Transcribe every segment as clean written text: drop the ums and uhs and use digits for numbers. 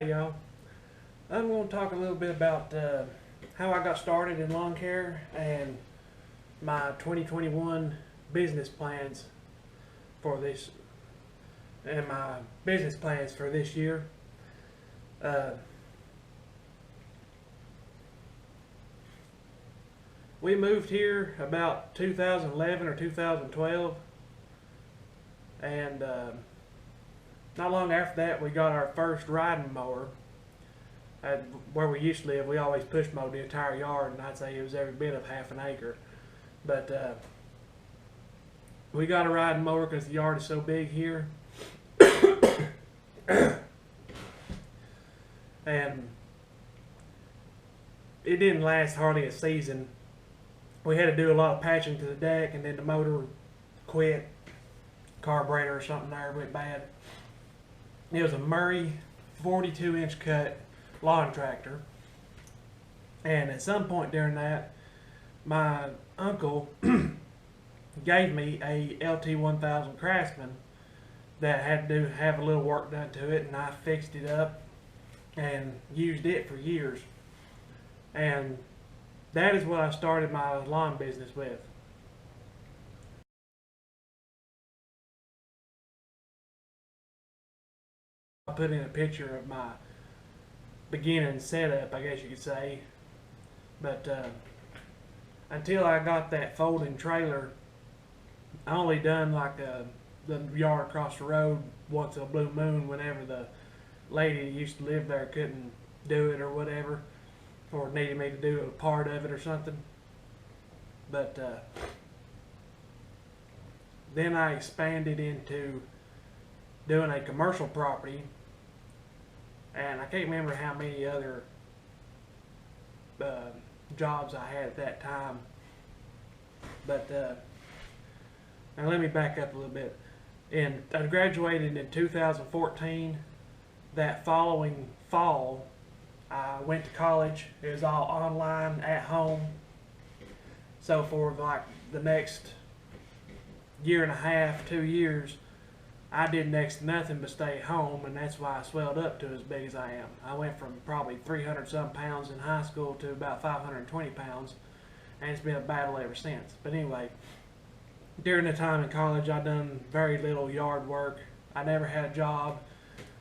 Hey y'all, I'm going to talk a little bit about how I got started in lawn care and my 2021 business plans for this and my business plans for this year. We moved here about 2011 or 2012, and not long after that we got our first riding mower. Where we used to live, we always push mowed the entire yard, and I'd say it was every bit of half an acre. But we got a riding mower because the yard is so big here. And it didn't last hardly a season. We had to do a lot of patching to the deck, and then the motor quit. Carburetor or something there went bad. It was a Murray 42-inch cut lawn tractor, and at some point during that, my uncle gave me a LT1000 Craftsman that had to have a little work done to it, and I fixed it up and used it for years. And that is what I started my lawn business with. I put in a picture of my beginning setup, I guess you could say. But until I got that folding trailer, I only done like the yard across the road once a blue moon whenever the lady who used to live there couldn't do it or whatever, or needed me to do a part of it or something. But then I expanded into doing a commercial property, and I can't remember how many other jobs I had at that time. But now let me back up a little bit. I graduated in 2014. That following fall, I went to college. It was all online at home. So for like the next year and a half, 2 years, I did next to nothing but stay at home, and that's why I swelled up to as big as I am. I went from probably 300 some pounds in high school to about 520 pounds, and it's been a battle ever since. But anyway, during the time in college, I done very little yard work. I never had a job.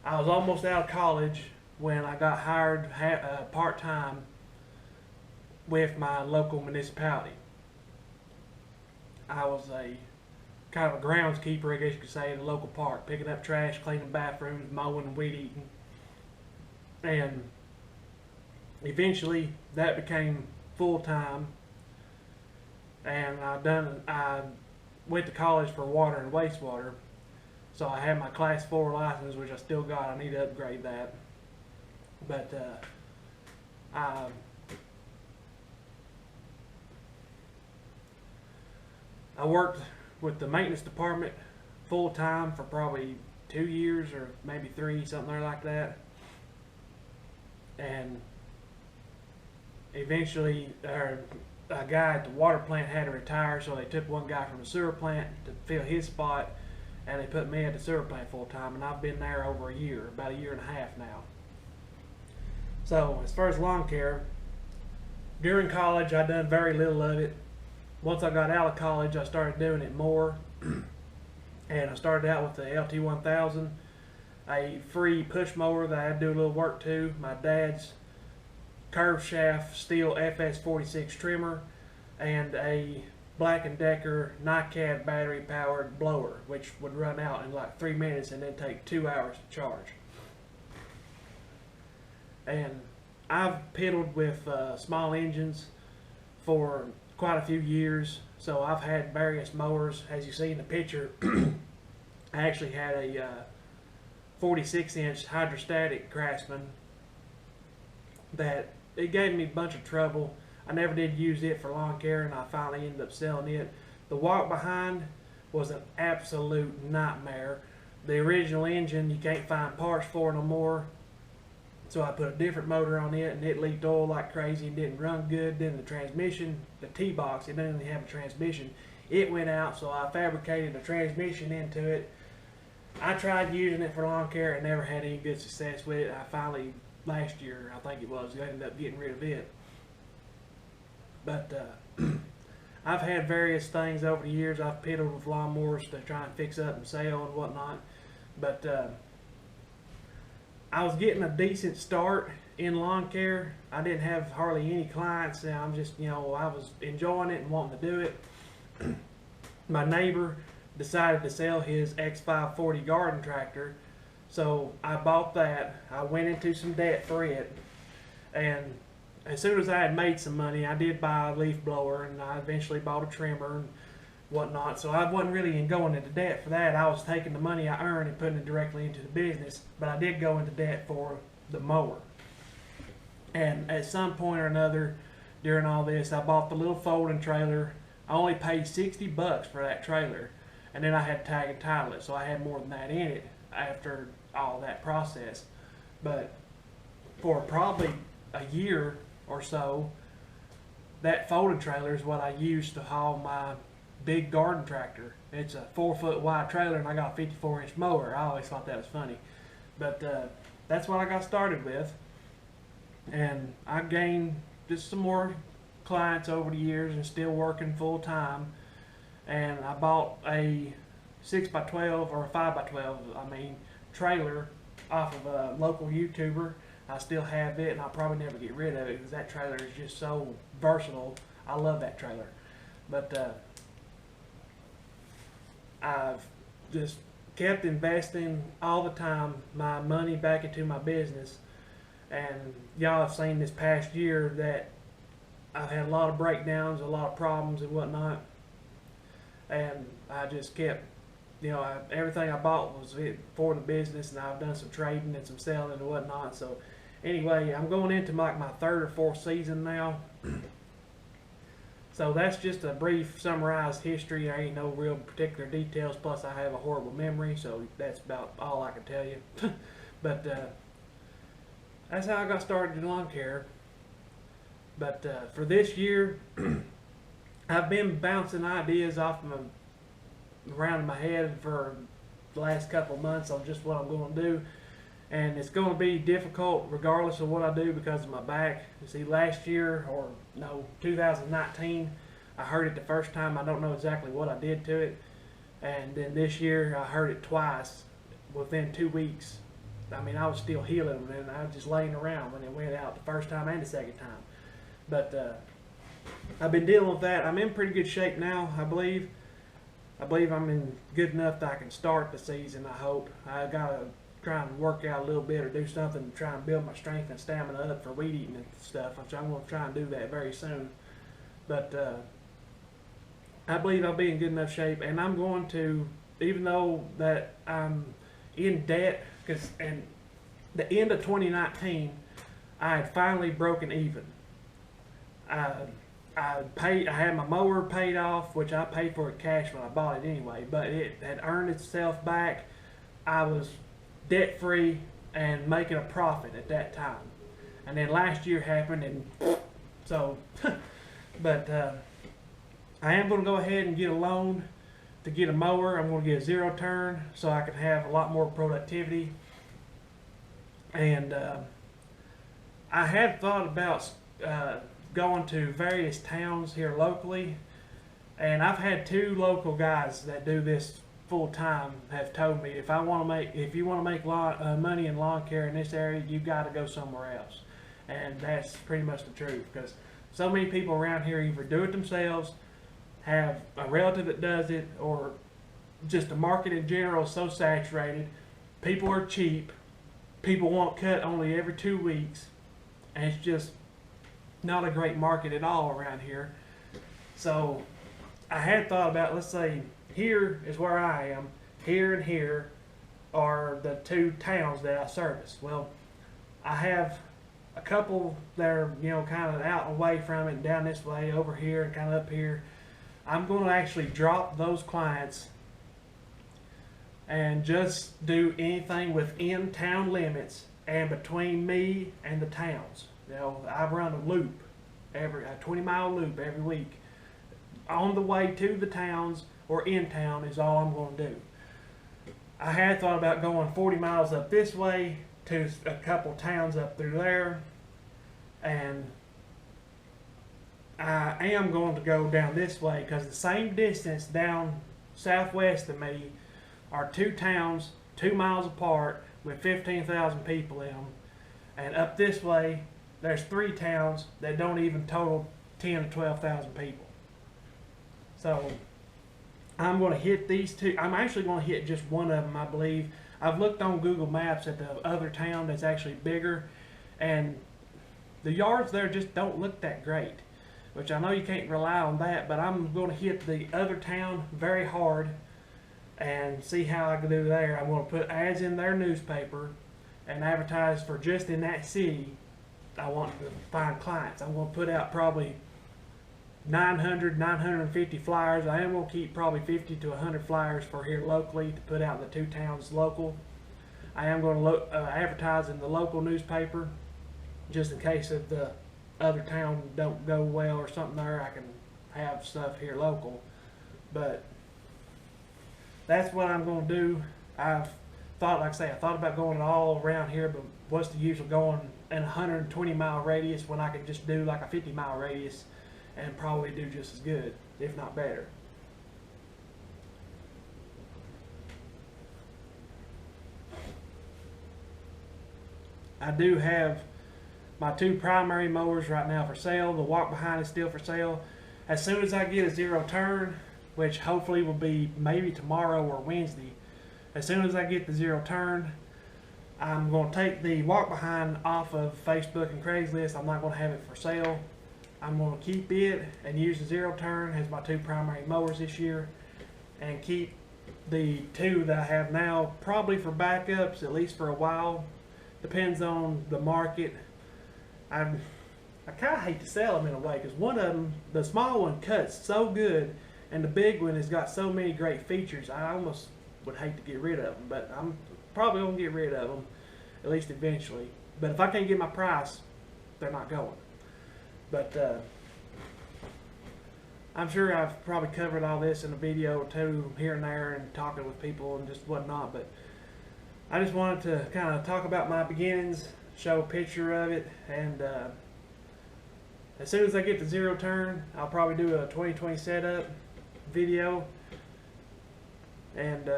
I was almost out of college when I got hired part-time with my local municipality. I was a kind of a groundskeeper, I guess you could say, in the local park, picking up trash, cleaning bathrooms, mowing and weed eating. And eventually that became full-time, and I went to college for water and wastewater, so I had my class 4 license, which I still got. I need to upgrade that. But I worked with the maintenance department full time for probably 2 years or maybe 3, something there like that. And eventually a guy at the water plant had to retire, so they took one guy from the sewer plant to fill his spot, and they put me at the sewer plant full time, and I've been there over a year, about a year and a half now. So as far as lawn care, during college I done very little of it. Once I got out of college, I started doing it more, and I started out with the LT1000, a free push mower that I had to do a little work to, my dad's curved shaft Stihl FS111R trimmer, and a Black & Decker NiCad battery powered blower, which would run out in like 3 minutes and then take 2 hours to charge. And I've piddled with small engines for quite a few years, so I've had various mowers. As you see in the picture, I actually had a 46-inch hydrostatic Craftsman that it gave me a bunch of trouble. I never did use it for lawn care, and I finally ended up selling it. The walk behind was an absolute nightmare. The original engine you can't find parts for no more, so I put a different motor on it, and it leaked oil like crazy and didn't run good. Then the transmission, the T-box, it didn't even have a transmission. It went out, so I fabricated a transmission into it, I tried using it for lawn care and never had any good success with it. I finally, last year, I think it was, I ended up getting rid of it. But I've had various things over the years. I've piddled with lawnmowers to try and fix up and sell and whatnot. But I was getting a decent start in lawn care. I didn't have hardly any clients. And I'm just, I was enjoying it and wanting to do it. My neighbor decided to sell his X540 garden tractor, so I bought that. I went into some debt for it, and as soon as I had made some money, I did buy a leaf blower, and I eventually bought a trimmer and whatnot. So I wasn't really going into debt for that. I was taking the money I earned and putting it directly into the business, but I did go into debt for the mower. And at some point or another during all this, I bought the little folding trailer. I only paid $60 for that trailer, and then I had to tag and title it, so I had more than that in it after all that process. But for probably a year or so, that folding trailer is what I used to haul my big garden tractor. It's a 4-foot wide trailer, and I got a 54-inch mower. I always thought that was funny. But that's what I got started with, and I gained just some more clients over the years and still working full time. And I bought a 6x12 or a 5x12 trailer off of a local YouTuber. I still have it, and I'll probably never get rid of it because that trailer is just so versatile. I love that trailer. But I've just kept investing all the time my money back into my business, and y'all have seen this past year that I've had a lot of breakdowns, a lot of problems and whatnot, and I just kept, everything I bought was for the business, and I've done some trading and some selling and whatnot. So anyway, I'm going into like my 3rd or 4th season now. So that's just a brief summarized history. There ain't no real particular details, plus I have a horrible memory, so that's about all I can tell you. But that's how I got started in lawn care. But for this year, I've been bouncing ideas around my head for the last couple of months on just what I'm going to do. And it's going to be difficult regardless of what I do because of my back. You see, last year, 2019, I hurt it the first time. I don't know exactly what I did to it. And then this year, I hurt it twice within 2 weeks. I was still healing, and I was just laying around when it went out the first time and the second time. But I've been dealing with that. I'm in pretty good shape now, I believe. I believe I'm in good enough that I can start the season, I hope. I got to try and work out a little bit or do something to try and build my strength and stamina up for weed eating and stuff. I'm going to try and do that very soon. But I believe I'll be in good enough shape, and I'm going to, even though that I'm in debt, because at the end of 2019, I had finally broken even. I had my mower paid off, which I paid for it cash when I bought it anyway, but it had earned itself back. I was debt free and making a profit at that time. And then last year happened, and so but I am going to go ahead and get a loan to get a mower. I'm going to get a 0 turn so I can have a lot more productivity. And I had thought about going to various towns here locally, and I've had 2 local guys that do this full time have told me if you want to make money in lawn care in this area, you got to go somewhere else. And that's pretty much the truth, because so many people around here either do it themselves, have a relative that does it, or just the market in general is so saturated. People are cheap. People want cut only every 2 weeks, and it's just not a great market at all around here. So I had thought about, let's say here is where I am, here and here are the 2 towns that I service. Well, I have a couple that are kind of out and away from it, down this way, over here, and kind of up here. I'm going to actually drop those clients and just do anything within town limits and between me and the towns. I run a loop, a 20-mile loop every week. On the way to the towns or in town is all I'm going to do. I had thought about going 40 miles up this way to a couple towns up through there, and I am going to go down this way because the same distance down southwest of me are two towns 2 miles apart with 15,000 people in them, and up this way there's 3 towns that don't even total 10 to 12,000 people. So I'm going to hit these two. I'm actually going to hit just one of them, I believe. I've looked on Google Maps at the other town that's actually bigger, and the yards there just don't look that great, which I know you can't rely on that, but I'm going to hit the other town very hard and see how I can do there. I'm going to put ads in their newspaper and advertise for just in that city. I want to find clients. I'm going to put out probably 900, 950 flyers. I am going to keep probably 50 to 100 flyers for here locally to put out in the 2 towns local. I am going to advertise in the local newspaper just in case if the other town don't go well or something there, I can have stuff here local. But that's what I'm going to do. I've thought, like I say, I thought about going all around here, but what's the use of going in a 120-mile radius when I could just do like a 50-mile radius and probably do just as good, if not better. I do have my 2 primary mowers right now for sale. The walk behind is still for sale. As soon as I get a 0 turn, which hopefully will be maybe tomorrow or Wednesday, as soon as I get the 0 turn, I'm going to take the walk behind off of Facebook and Craigslist. I'm not going to have it for sale. I'm going to keep it and use the 0 turn as my 2 primary mowers this year, and keep the 2 that I have now probably for backups, at least for a while. Depends on the market. I kind of hate to sell them in a way, because one of them, the small one, cuts so good, and the big one has got so many great features. I almost would hate to get rid of them, but I'm probably going to get rid of them, at least eventually. But if I can't get my price, they're not going. But I'm sure I've probably covered all this in a video or 2 here and there and talking with people and just whatnot, but I just wanted to kind of talk about my beginnings, show a picture of it, and as soon as I get the 0 turn, I'll probably do a 2020 setup video, and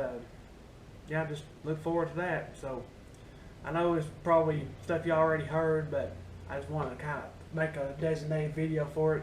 yeah, just look forward to that. So I know it's probably stuff you already heard, but I just want to kind of make a designated video for it